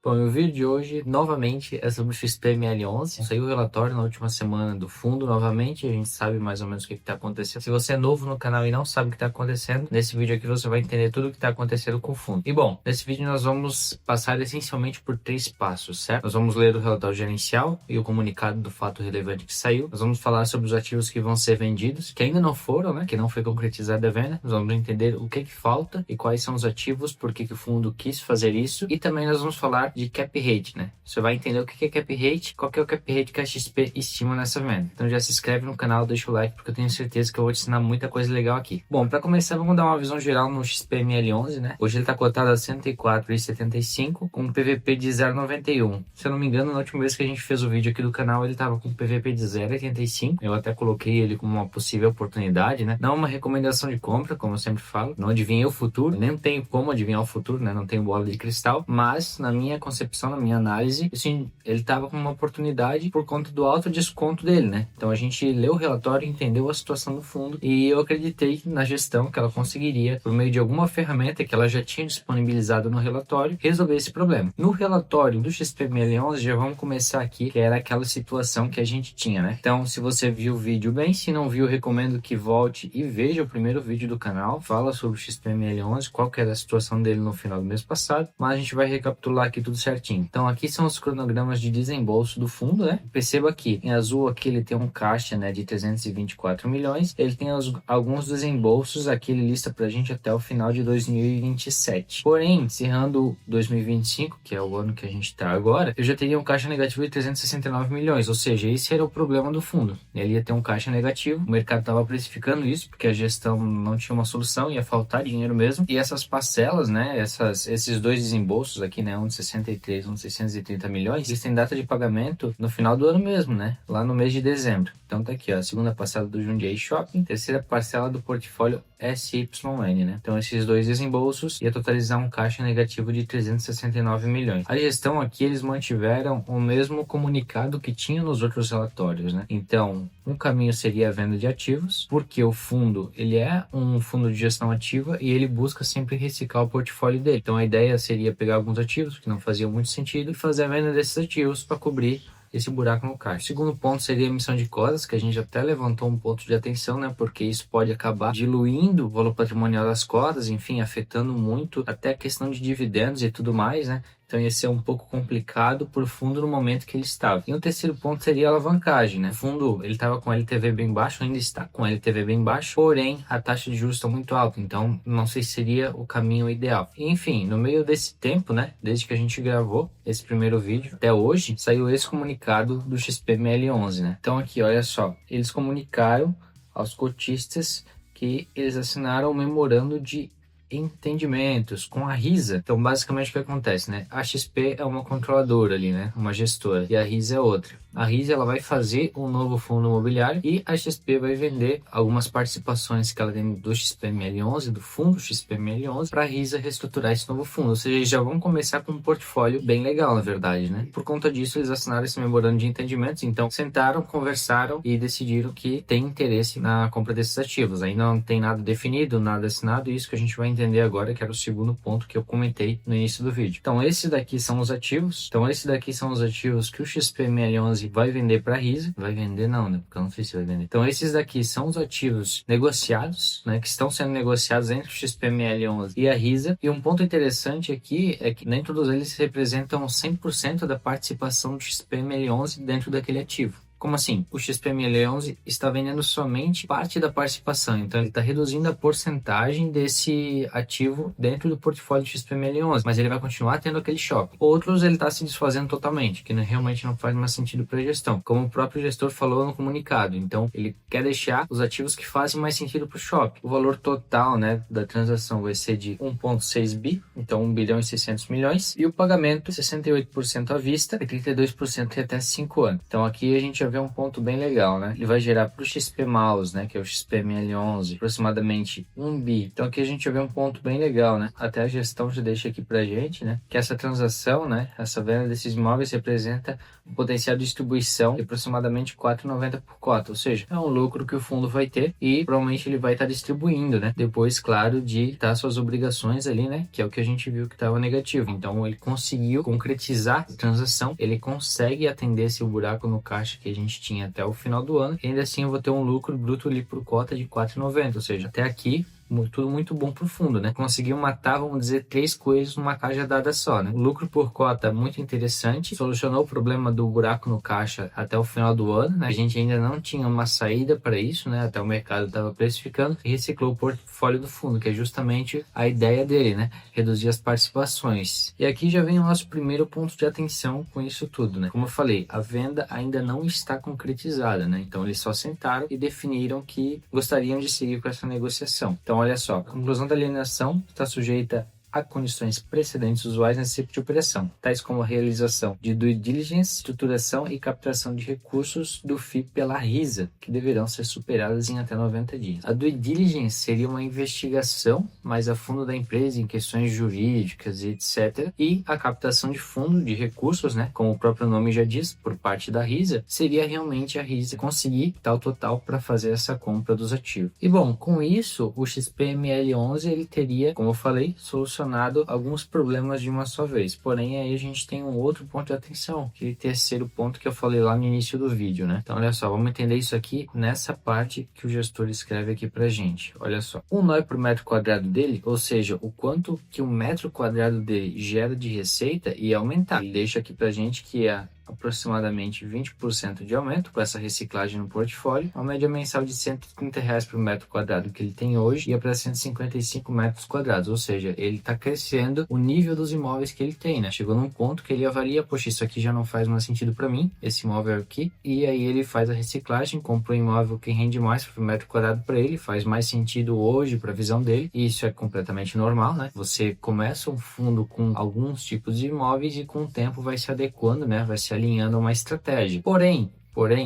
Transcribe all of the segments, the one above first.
Bom, o vídeo de hoje, novamente, é sobre o XPML11. Saiu o relatório na última semana do fundo, novamente, a gente sabe mais ou menos o que está acontecendo. Se você é novo no canal e não sabe o que está acontecendo, nesse vídeo aqui você vai entender tudo o que está acontecendo com o fundo. E bom, nesse vídeo nós vamos passar essencialmente por 3 passos, certo? Nós vamos ler o relatório gerencial e o comunicado do fato relevante que saiu. Nós vamos falar sobre os ativos que vão ser vendidos, que ainda não foram, né? Que não foi concretizada a venda. Nós vamos entender o que falta e quais são os ativos, por que o fundo quis fazer isso. E também nós vamos falar de cap rate, né? Você vai entender o que é cap rate, qual que é o cap rate que a XP estima nessa venda. Então já se inscreve no canal, deixa o like, porque eu tenho certeza que eu vou te ensinar muita coisa legal aqui. Bom, para começar, vamos dar uma visão geral no XPML11, né? Hoje ele está cotado a 104,75 com um PVP de 0,91. Se eu não me engano, na última vez que a gente fez o vídeo aqui do canal, ele estava com um PVP de 0,85. Eu até coloquei ele como uma possível oportunidade, né? Não uma recomendação de compra, como eu sempre falo. Não adivinhei o futuro, nem tenho como adivinhar o futuro, né? Não tenho bola de cristal, mas na minha concepção, na minha análise, assim, ele estava com uma oportunidade por conta do alto desconto dele, né? Então a gente leu o relatório, entendeu a situação do fundo e eu acreditei na gestão que ela conseguiria, por meio de alguma ferramenta que ela já tinha disponibilizado no relatório, resolver esse problema. No relatório do XPML11, já vamos começar aqui, que era aquela situação que a gente tinha, né? Então, se você viu o vídeo bem, se não viu, eu recomendo que volte e veja o primeiro vídeo do canal, fala sobre o XPML11, qual que era a situação dele no final do mês passado, mas a gente vai recapitular aqui tudo certinho. Então aqui são os cronogramas de desembolso do fundo, né? Perceba aqui, em azul aqui ele tem um caixa, né, de 324 milhões, ele tem alguns desembolsos, aqui ele lista pra gente até o final de 2027. Porém, encerrando 2025, que é o ano que a gente tá agora, eu já teria um caixa negativo de 369 milhões, ou seja, esse era o problema do fundo. Ele ia ter um caixa negativo, o mercado estava precificando isso, porque a gestão não tinha uma solução, ia faltar dinheiro mesmo, e essas parcelas, né, esses dois desembolsos aqui, né, um de 63, um de 630 milhões, eles têm data de pagamento no final do ano mesmo, né, lá no mês de dezembro. Então tá aqui, ó, a segunda parcela do Jundiaí Shopping, terceira parcela do portfólio SYN, né? Então esses dois desembolsos ia totalizar um caixa negativo de 369 milhões. A gestão aqui, eles mantiveram o mesmo comunicado que tinha nos outros relatórios, né? Então, um caminho seria a venda de ativos, porque o fundo, ele é um fundo de gestão ativa e ele busca sempre reciclar o portfólio dele. Então a ideia seria pegar alguns ativos que não faziam muito sentido e fazer a venda desses ativos para cobrir esse buraco no caixa. O segundo ponto seria a emissão de cotas, que a gente até levantou um ponto de atenção, né? Porque isso pode acabar diluindo o valor patrimonial das cotas, enfim, afetando muito até a questão de dividendos e tudo mais, né? Então ia ser um pouco complicado para o fundo no momento que ele estava. E o terceiro ponto seria a alavancagem, né? O fundo, ele estava com LTV bem baixo, ainda está com LTV bem baixo, porém a taxa de juros está muito alta, então não sei se seria o caminho ideal. E, enfim, no meio desse tempo, né, desde que a gente gravou esse primeiro vídeo até hoje, saiu esse comunicado do XPML11, né? Então aqui, olha só, eles comunicaram aos cotistas que eles assinaram o memorando de entendimentos com a Risa. Então basicamente o que acontece, né? A XP é uma controladora ali, né? Uma gestora, e a Risa é outra. A Risa, ela vai fazer um novo fundo imobiliário e a XP vai vender algumas participações que ela tem do XPML11, do fundo XPML11, para a Risa reestruturar esse novo fundo. Ou seja, eles já vão começar com um portfólio bem legal, na verdade, né? Por conta disso, eles assinaram esse memorando de entendimentos. Então, sentaram, conversaram e decidiram que tem interesse na compra desses ativos. Ainda não tem nada definido, nada assinado, e isso que a gente vai entender agora, que era o segundo ponto que eu comentei no início do vídeo. Então, esses daqui são os ativos. Então, esses daqui são os ativos que o XPML11 vai vender para a Risa. Vai vender não, né? Porque eu não sei se vai vender. Então, esses daqui são os ativos negociados, né? Que estão sendo negociados entre o XPML11 e a Risa. E um ponto interessante aqui é que nem todos eles representam 100% da participação do XPML11 dentro daquele ativo. Como assim? O XPML11 está vendendo somente parte da participação, então ele está reduzindo a porcentagem desse ativo dentro do portfólio do XPML11, mas ele vai continuar tendo aquele shopping. Outros ele está se desfazendo totalmente, que realmente não faz mais sentido para a gestão, como o próprio gestor falou no comunicado. Então ele quer deixar os ativos que fazem mais sentido para o shopping. O valor total, né, da transação vai ser de 1,6 bi, então 1 bilhão e 600 milhões, e o pagamento 68% à vista e 32% em até 5 anos. Então aqui a gente já vê um ponto bem legal, né? Ele vai gerar para o XP Mouse, né, que é o XPML11, aproximadamente 1 bi. Então aqui a gente já vê um ponto bem legal, né? Até a gestão já deixa aqui pra gente, né, que essa transação, né, essa venda desses imóveis representa um potencial de distribuição de aproximadamente 4,90 por cota, ou seja, é um lucro que o fundo vai ter e provavelmente ele vai estar distribuindo, né? Depois, claro, de estar suas obrigações ali, né, que é o que a gente viu que estava negativo. Então ele conseguiu concretizar a transação, ele consegue atender esse buraco no caixa que a gente tinha até o final do ano, e ainda assim eu vou ter um lucro bruto ali por cota de 4,90, ou seja, até aqui tudo muito bom pro fundo, né? Conseguiu matar, vamos dizer, 3 coelhos numa cajadada só, né? O lucro por cota muito interessante, solucionou o problema do buraco no caixa até o final do ano, né? A gente ainda não tinha uma saída para isso, né? Até o mercado estava precificando e reciclou o portfólio do fundo, que é justamente a ideia dele, né? Reduzir as participações. E aqui já vem o nosso primeiro ponto de atenção com isso tudo, né? Como eu falei, a venda ainda não está concretizada, né? Então eles só sentaram e definiram que gostariam de seguir com essa negociação. Então, olha só, a conclusão da alienação está sujeita a condições precedentes usuais nesse tipo de operação, tais como a realização de due diligence, estruturação e captação de recursos do FII pela RISA, que deverão ser superadas em até 90 dias. A due diligence seria uma investigação mais a fundo da empresa em questões jurídicas e etc. E a captação de fundo de recursos, né, como o próprio nome já diz, por parte da RISA, seria realmente a RISA conseguir tal total para fazer essa compra dos ativos. E bom, com isso, o XPML11 ele teria, como eu falei, solucionado alguns problemas de uma só vez. Porém, aí a gente tem um outro ponto de atenção, que é o terceiro ponto que eu falei lá no início do vídeo, né? Então, olha só, vamos entender isso aqui nessa parte que o gestor escreve aqui pra gente. Olha só, o NOI por metro quadrado dele, ou seja, o quanto que o metro quadrado dele gera de receita, ia aumentar. Ele deixa aqui pra gente que é aproximadamente 20% de aumento com essa reciclagem no portfólio, uma média mensal de R$130 por metro quadrado que ele tem hoje ia para 155 metros quadrados, ou seja, ele está crescendo o nível dos imóveis que ele tem, né? Chegou num ponto que ele avalia, poxa, isso aqui já não faz mais sentido para mim, esse imóvel aqui, e aí ele faz a reciclagem, compra um imóvel que rende mais por metro quadrado para ele, faz mais sentido hoje para a visão dele, e isso é completamente normal, né? Você começa um fundo com alguns tipos de imóveis e com o tempo vai se adequando, né? Vai se alinhando a uma estratégia. Porém,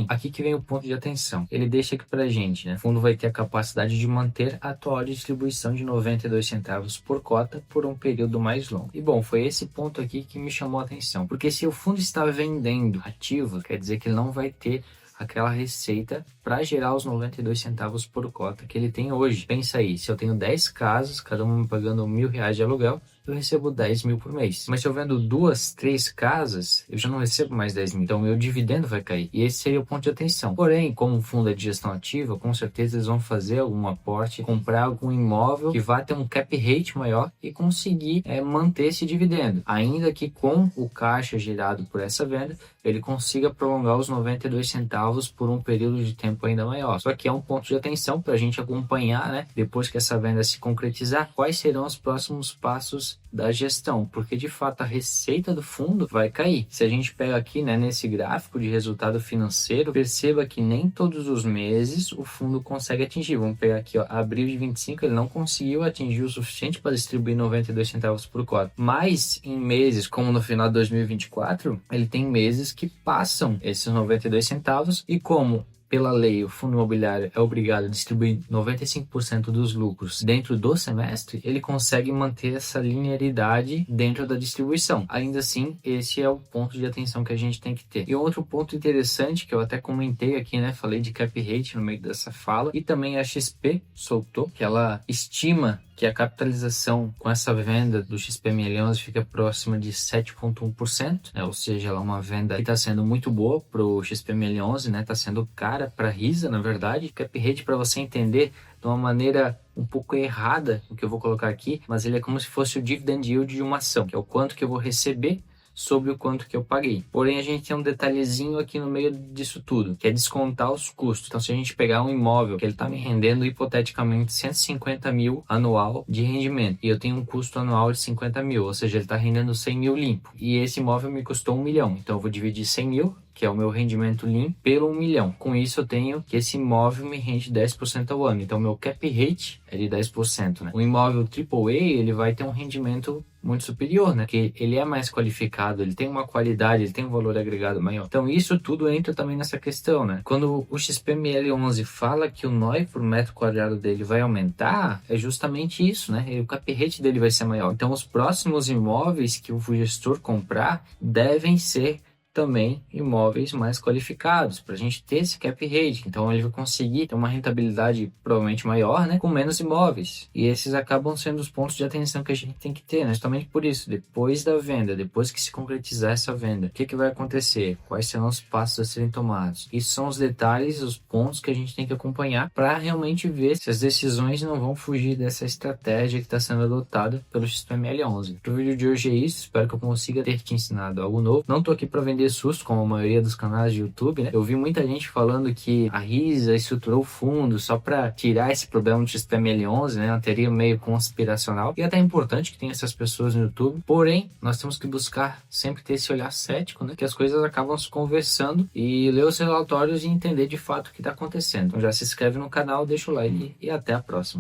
aqui que vem o ponto de atenção. Ele deixa aqui pra gente, né? O fundo vai ter a capacidade de manter a atual distribuição de 92 centavos por cota por um período mais longo. E bom, foi esse ponto aqui que me chamou a atenção. Porque se o fundo está vendendo ativos, quer dizer que ele não vai ter aquela receita para gerar os 92 centavos por cota que ele tem hoje. Pensa aí, se eu tenho 10 casas, cada uma me pagando R$1.000 de aluguel, eu recebo 10 mil por mês. Mas se eu vendo 2, 3 casas, eu já não recebo mais 10 mil. Então, o meu dividendo vai cair. E esse seria o ponto de atenção. Porém, como o fundo é de gestão ativa, com certeza eles vão fazer algum aporte, comprar algum imóvel que vai ter um cap rate maior e conseguir manter esse dividendo. Ainda que com o caixa gerado por essa venda, ele consiga prolongar os 92 centavos por um período de tempo ainda maior. Só que é um ponto de atenção para a gente acompanhar, né? Depois que essa venda se concretizar, quais serão os próximos passos da gestão, porque de fato a receita do fundo vai cair. Se a gente pega aqui, né, nesse gráfico de resultado financeiro, perceba que nem todos os meses o fundo consegue atingir. Vamos pegar aqui, ó, abril de 25, ele não conseguiu atingir o suficiente para distribuir 92 centavos por cota. Mas em meses, como no final de 2024, ele tem meses que passam esses 92 centavos e como pela lei, o fundo imobiliário é obrigado a distribuir 95% dos lucros dentro do semestre, ele consegue manter essa linearidade dentro da distribuição. Ainda assim, esse é o ponto de atenção que a gente tem que ter. E outro ponto interessante, que eu até comentei aqui, né? Falei de cap rate no meio dessa fala, e também a XP soltou, que ela estima que a capitalização com essa venda do XPML11 fica próxima de 7,1%, né? Ou seja, ela é uma venda que está sendo muito boa para o XPML11, né? Está sendo cara para a RISA, na verdade. Cap rate, para você entender de uma maneira um pouco errada, o que eu vou colocar aqui, mas ele é como se fosse o dividend yield de uma ação, que é o quanto que eu vou receber sobre o quanto que eu paguei. Porém, a gente tem um detalhezinho aqui no meio disso tudo, que é descontar os custos. Então, se a gente pegar um imóvel que ele está me rendendo hipoteticamente 150 mil anual de rendimento, e eu tenho um custo anual de 50 mil, ou seja, ele está rendendo 100 mil limpo, e esse imóvel me custou 1 milhão. Então, eu vou dividir 100 mil, que é o meu rendimento limpo, pelo 1 milhão. Com isso, eu tenho que esse imóvel me rende 10% ao ano. Então, meu cap rate é de 10%, né? O imóvel AAA, ele vai ter um rendimento muito superior, né? Que ele é mais qualificado, ele tem uma qualidade, ele tem um valor agregado maior. Então isso tudo entra também nessa questão, né? Quando o XPML11 fala que o NOI por metro quadrado dele vai aumentar, é justamente isso, né? O cap rate dele vai ser maior. Então os próximos imóveis que o gestor comprar devem ser também imóveis mais qualificados, para a gente ter esse cap rate. Então ele vai conseguir ter uma rentabilidade provavelmente maior, né, com menos imóveis. E esses acabam sendo os pontos de atenção que a gente tem que ter, né? Justamente por isso, depois da venda, depois que se concretizar essa venda, o que vai acontecer? Quais serão os passos a serem tomados? Isso são os detalhes, os pontos que a gente tem que acompanhar para realmente ver se as decisões não vão fugir dessa estratégia que está sendo adotada pelo XPML11. Para o vídeo de hoje é isso, espero que eu consiga ter te ensinado algo novo. Não estou aqui para vender susto, como a maioria dos canais de YouTube, né? Eu vi muita gente falando que a Risa estruturou o fundo só para tirar esse problema do XPML11, né? Uma teoria meio conspiracional. E até é importante que tenha essas pessoas no YouTube. Porém, nós temos que buscar sempre ter esse olhar cético, né? Que as coisas acabam se conversando e ler os relatórios e entender de fato o que está acontecendo. Então já se inscreve no canal, deixa o like e até a próxima.